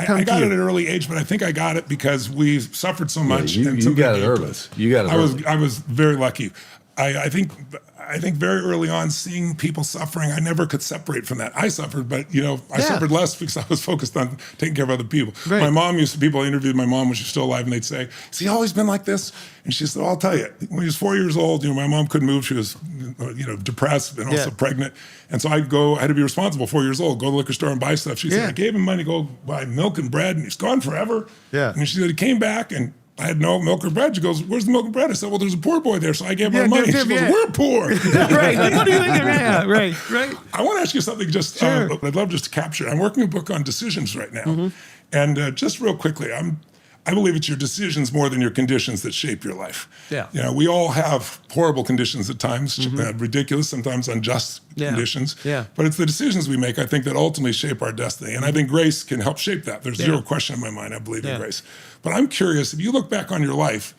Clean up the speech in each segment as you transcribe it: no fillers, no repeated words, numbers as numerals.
I got it at an early age, but I think I got it because we suffered so much. Yeah, you got it early. You got it early. I was very lucky. I think very early on, seeing people suffering, I never could separate from that. I suffered, but I suffered less because I was focused on taking care of other people. Right. My mom people interviewed my mom when she was still alive, and they'd say, "Has he always been like this?" And she said, "I'll tell you. When he was 4 years old, my mom couldn't move. She was, depressed and also pregnant, and so I had to be responsible. 4 years old, go to the liquor store and buy stuff." She said, "I gave him money to go buy milk and bread, and he's gone forever." Yeah. And she said he came back and I had no milk or bread. She goes, "Where's the milk and bread?" I said, "Well, there's a poor boy there." So I gave her money. She goes, "We're poor." Right. Like, what do you think? Yeah, right. I want to ask you something just, I'd love just to capture. I'm working a book on decisions right now. And just real quickly, I believe it's your decisions more than your conditions that shape your life. Yeah. We all have horrible conditions at times, ridiculous, sometimes unjust conditions. Yeah. But it's the decisions we make, I think, that ultimately shape our destiny. And I think grace can help shape that. There's zero question in my mind. I believe in grace. But I'm curious, if you look back on your life,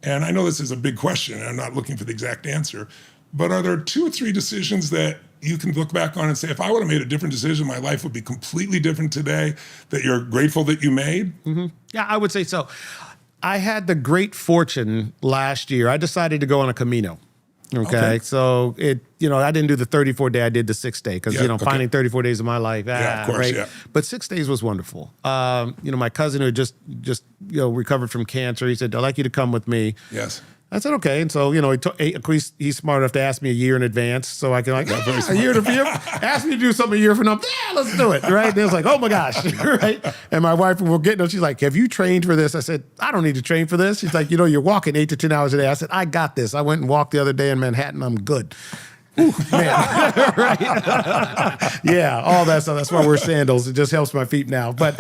and I know this is a big question, and I'm not looking for the exact answer, but are there 2 or 3 decisions that you can look back on and say, if I would have made a different decision, my life would be completely different today, that you're grateful that you made? Yeah, I would say so. I had the great fortune last year. I decided to go on a Camino. Okay. So I didn't do the 34-day, I did the 6-day because, finding 34 days of my life. Of course, right. But 6 days was wonderful. My cousin who had just recovered from cancer, he said, "I'd like you to come with me." Yes. I said, okay. And so, he's smart enough to ask me a year in advance. So I can a year to ask me to do something a year from now. Yeah, let's do it. Right. And it was like, oh my gosh. Right. And my wife, we're getting, she's like, "Have you trained for this?" I said, "I don't need to train for this." She's like, "You're walking 8 to 10 hours a day." I said, "I got this. I went and walked the other day in Manhattan. I'm good." Ooh, man. Right. Yeah. All that stuff. That's why we're sandals. It just helps my feet now. But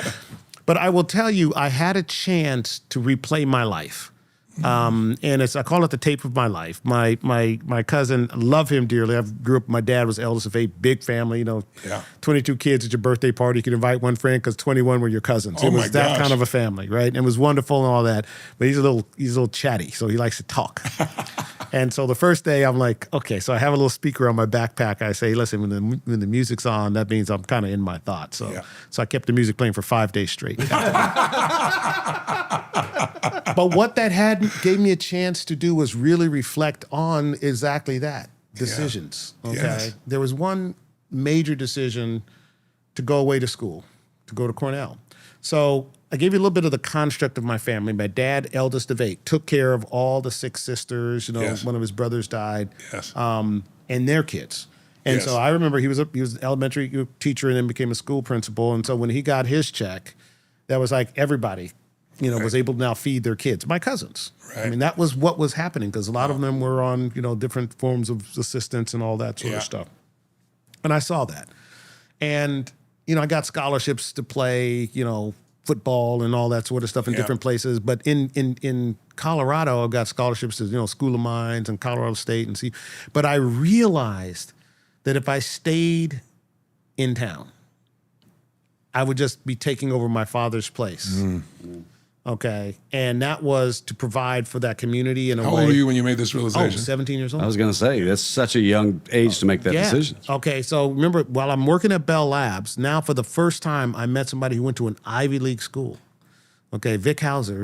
I will tell you, I had a chance to replay my life. And I call it the tape of my life. My cousin, love him dearly. I grew up, my dad was eldest of 8, big family, 22 kids at your birthday party. You could invite one friend because 21 were your cousins. Oh, it was that kind of a family, right? And it was wonderful and all that. But he's a little chatty, so he likes to talk. And so the first day I'm like, okay, so I have a little speaker on my backpack. I say, listen, when the music's on, that means I'm kind of in my thoughts. So I kept the music playing for 5 days straight. But what that gave me a chance to do was really reflect on exactly that, decisions. Okay. Yes. There was one major decision to go away to school, to go to Cornell. So I gave you a little bit of the construct of my family. My dad, eldest of 8, took care of all the 6 sisters. One of his brothers died, and their kids. And so I remember he was an elementary teacher and then became a school principal. And so when he got his check, that was like everybody, was able to now feed their kids. My cousins. Right. I mean, that was what was happening because a lot of them were on, different forms of assistance and all that sort of stuff. And I saw that. And, I got scholarships to play, football and all that sort of stuff in different places. But in Colorado, I got scholarships to, School of Mines and Colorado State and but I realized that if I stayed in town, I would just be taking over my father's place. Okay. And that was to provide for that community in a way. How old were you when you made this realization? 17 years old. I was going to say, that's such a young age to make that decision. Okay. So remember, while I'm working at Bell Labs, now for the first time, I met somebody who went to an Ivy League school. Okay. Vic Hauser,